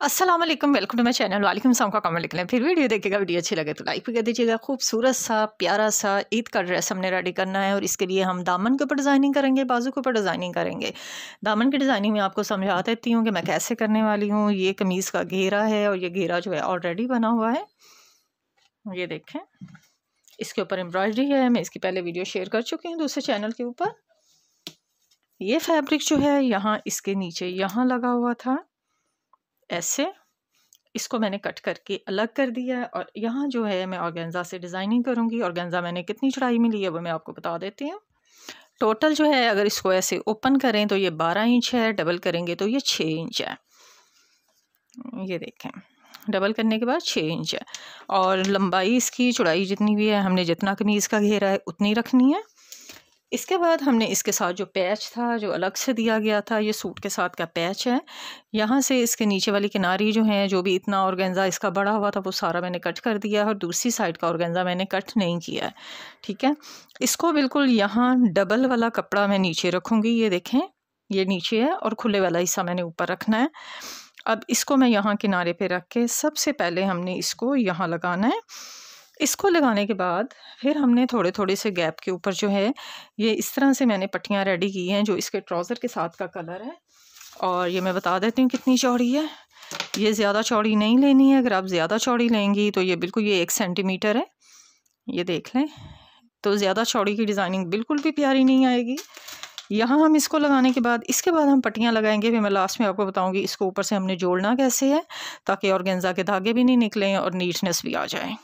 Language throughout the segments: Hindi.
अस्सलाम वालेकुम, वेलकम टू माय चैनल। वालेकुम सलाम का कमेंट लिख लें। फिर वीडियो देखिएगा, वीडियो अच्छी लगे तो लाइक भी कर दीजिएगा। खूबसूरत सा प्यारा सा ईद का ड्रेस हमने रेडी करना है और इसके लिए हम दामन के ऊपर डिज़ाइनिंग करेंगे, बाजू के ऊपर डिज़ाइनिंग करेंगे। दामन की डिज़ाइनिंग में आपको समझा देती हूँ कि मैं कैसे करने वाली हूँ। ये कमीज़ का घेरा है और ये घेरा जो है ऑलरेडी बना हुआ है, ये देखें। इसके ऊपर एम्ब्रॉयडरी है, मैं इसकी पहले वीडियो शेयर कर चुकी हूँ दूसरे चैनल के ऊपर। ये फैब्रिक जो है यहाँ इसके नीचे यहाँ लगा हुआ था, ऐसे इसको मैंने कट करके अलग कर दिया है और यहाँ जो है मैं ऑर्गेन्जा से डिज़ाइनिंग करूँगी। ऑर्गेन्जा मैंने कितनी चौड़ाई में ली है वो मैं आपको बता देती हूँ। टोटल जो है अगर इसको ऐसे ओपन करें तो ये 12 इंच है, डबल करेंगे तो ये 6 इंच है। ये देखें, डबल करने के बाद 6 इंच है और लंबाई इसकी चौड़ाई जितनी भी है हमने जितना कमीज़ का घेरा है उतनी रखनी है। इसके बाद हमने इसके साथ जो पैच था जो अलग से दिया गया था, ये सूट के साथ का पैच है। यहाँ से इसके नीचे वाली किनारी जो है, जो भी इतना ऑर्गेन्जा इसका बड़ा हुआ था वो सारा मैंने कट कर दिया और दूसरी साइड का ऑर्गेन्जा मैंने कट नहीं किया है। ठीक है, इसको बिल्कुल यहाँ डबल वाला कपड़ा मैं नीचे रखूँगी। ये देखें, ये नीचे है और खुले वाला हिस्सा मैंने ऊपर रखना है। अब इसको मैं यहाँ किनारे पे रख के सबसे पहले हमने इसको यहाँ लगाना है। इसको लगाने के बाद फिर हमने थोड़े थोड़े से गैप के ऊपर जो है ये इस तरह से मैंने पट्टियाँ रेडी की हैं जो इसके ट्राउज़र के साथ का कलर है। और ये मैं बता देती हूँ कितनी चौड़ी है। ये ज़्यादा चौड़ी नहीं लेनी है, अगर आप ज़्यादा चौड़ी लेंगी तो ये बिल्कुल ये 1 सेंटीमीटर है, ये देख लें। तो ज़्यादा चौड़ी की डिज़ाइनिंग बिल्कुल भी प्यारी नहीं आएगी। यहाँ हम इसको लगाने के बाद इसके बाद हम पट्टियाँ लगाएंगे। फिर मैं लास्ट में आपको बताऊँगी इसको ऊपर से हमने जोड़ना कैसे है ताकि ऑर्गेन्जा के धागे भी नहीं निकलें और नीटनेस भी आ जाए।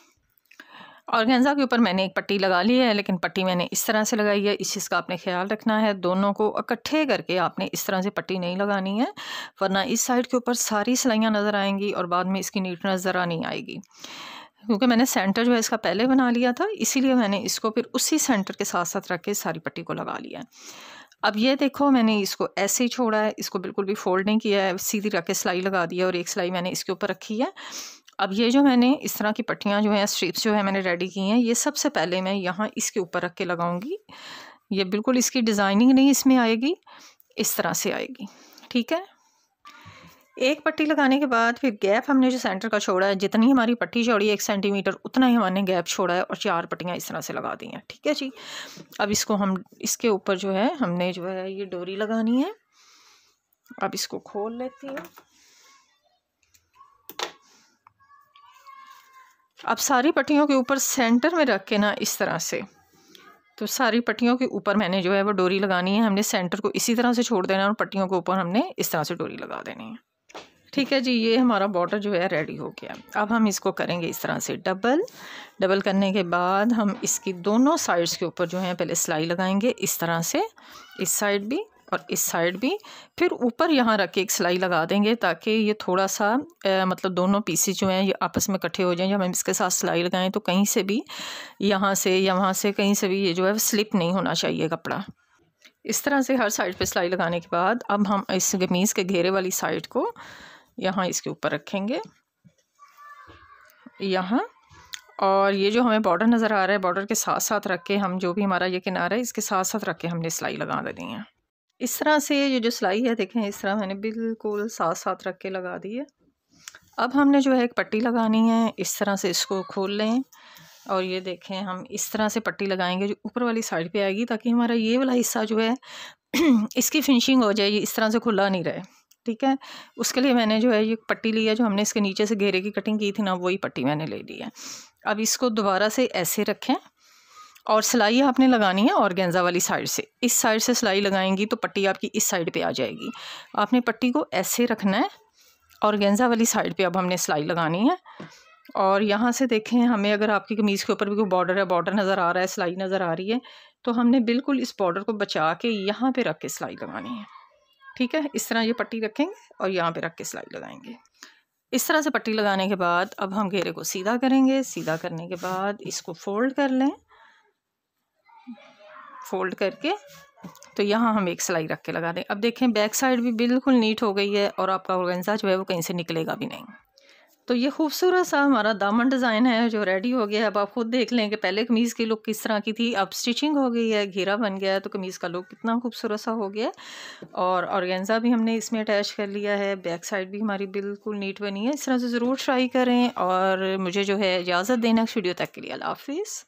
ऑर्गेन्जा के ऊपर मैंने एक पट्टी लगा ली है, लेकिन पट्टी मैंने इस तरह से लगाई है। इस चीज़ का आपने ख्याल रखना है, दोनों को इकट्ठे करके आपने इस तरह से पट्टी नहीं लगानी है, वरना इस साइड के ऊपर सारी सिलाइयाँ नज़र आएंगी और बाद में इसकी नीटनेस ज़रा नहीं आएगी। क्योंकि मैंने सेंटर जो है इसका पहले बना लिया था, इसीलिए मैंने इसको फिर उसी सेंटर के साथ साथ रख के सारी पट्टी को लगा लिया है। अब ये देखो, मैंने इसको ऐसे ही छोड़ा है, इसको बिल्कुल भी फोल्ड नहीं किया है, सीधी रख के सिलाई लगा दी है और एक सिलाई मैंने इसके ऊपर रखी है। अब ये जो मैंने इस तरह की पट्टियाँ जो हैं, स्ट्रिप्स जो है मैंने रेडी की हैं, ये सबसे पहले मैं यहाँ इसके ऊपर रख के लगाऊंगी। ये बिल्कुल इसकी डिज़ाइनिंग नहीं इसमें आएगी, इस तरह से आएगी। ठीक है, एक पट्टी लगाने के बाद फिर गैप हमने जो सेंटर का छोड़ा है, जितनी हमारी पट्टी चौड़ी है 1 सेंटीमीटर, उतना ही हमने गैप छोड़ा है और 4 पट्टियाँ इस तरह से लगा दी हैं। ठीक है जी, अब इसको हम इसके ऊपर जो है हमने जो है ये डोरी लगानी है। अब इसको खोल लेती हूँ। अब सारी पट्टियों के ऊपर सेंटर में रख के ना इस तरह से, तो सारी पट्टियों के ऊपर मैंने जो है वो डोरी लगानी है। हमने सेंटर को इसी तरह से छोड़ देना है और पट्टियों के ऊपर हमने इस तरह से डोरी लगा देनी है। ठीक है जी, ये हमारा बॉर्डर जो है रेडी हो गया। अब हम इसको करेंगे इस तरह से डबल करने के बाद हम इसकी दोनों साइड्स के ऊपर जो है पहले सिलाई लगाएंगे इस तरह से, इस साइड भी और इस साइड भी। फिर ऊपर यहाँ रख के एक सिलाई लगा देंगे ताकि ये थोड़ा सा मतलब दोनों पीसेस जो हैं ये आपस में इकट्ठे हो जाएं। जब हम इसके साथ सिलाई लगाएं तो कहीं से भी यहाँ से या वहाँ से कहीं से भी ये जो है स्लिप नहीं होना चाहिए कपड़ा। इस तरह से हर साइड पे सिलाई लगाने के बाद अब हम इस कमीज़ के घेरे वाली साइड को यहाँ इसके ऊपर रखेंगे यहाँ, और ये जो हमें बॉर्डर नज़र आ रहा है बॉर्डर के साथ साथ रख के हम जो भी हमारा ये किनारा है इसके साथ साथ रख के हमने सिलाई लगा देनी है। इस तरह से ये जो सिलाई है देखें, इस तरह मैंने बिल्कुल साथ साथ रख के लगा दी है। अब हमने जो है एक पट्टी लगानी है, इस तरह से इसको खोल लें और ये देखें हम इस तरह से पट्टी लगाएंगे जो ऊपर वाली साइड पे आएगी ताकि हमारा ये वाला हिस्सा जो है इसकी फिनिशिंग हो जाए, ये इस तरह से खुला नहीं रहे। ठीक है, उसके लिए मैंने जो है ये पट्टी ली है, जो हमने इसके नीचे से घेरे की कटिंग की थी ना, वही पट्टी मैंने ले ली है। अब इसको दोबारा से ऐसे रखें और सिलाई आपने लगानी है ऑर्गेन्जा वाली साइड से। इस साइड से सिलाई लगाएंगी तो पट्टी आपकी इस साइड पे आ जाएगी। आपने पट्टी को ऐसे रखना है, ऑर्गेन्जा वाली साइड पे अब हमने सिलाई लगानी है। और यहाँ से देखें, हमें अगर आपकी कमीज़ के ऊपर भी कोई बॉर्डर है, बॉर्डर नज़र आ रहा है, सिलाई नज़र आ रही है, तो हमने बिल्कुल इस बॉर्डर को बचा के यहाँ पे रख के सिलाई लगानी है। ठीक है, इस तरह ये पट्टी रखेंगे और यहाँ पे रख के सिलाई लगाएंगे। इस तरह से पट्टी लगाने के बाद अब हम घेरे को सीधा करेंगे। सीधा करने के बाद इसको फोल्ड कर लें, फोल्ड करके तो यहाँ हम एक सिलाई रख के लगा दें। अब देखें बैक साइड भी बिल्कुल नीट हो गई है और आपका ऑर्गेन्जा जो है वो कहीं से निकलेगा भी नहीं। तो ये खूबसूरत सा हमारा दामन डिज़ाइन है जो रेडी हो गया है। अब आप खुद देख लें कि पहले कमीज़ की लुक किस तरह की थी, अब स्टिचिंग हो गई है, घेरा बन गया है, तो कमीज़ का लुक कितना खूबसूरत सा हो गया है। और ऑर्गेन्जा भी हमने इसमें अटैच कर लिया है, बैक साइड भी हमारी बिल्कुल नीट बनी है। इस तरह से ज़रूर ट्राई करें और मुझे जो है इजाज़त दें नेक्स्ट वीडियो तक के लिए। अल्लाह हाफ़िज़।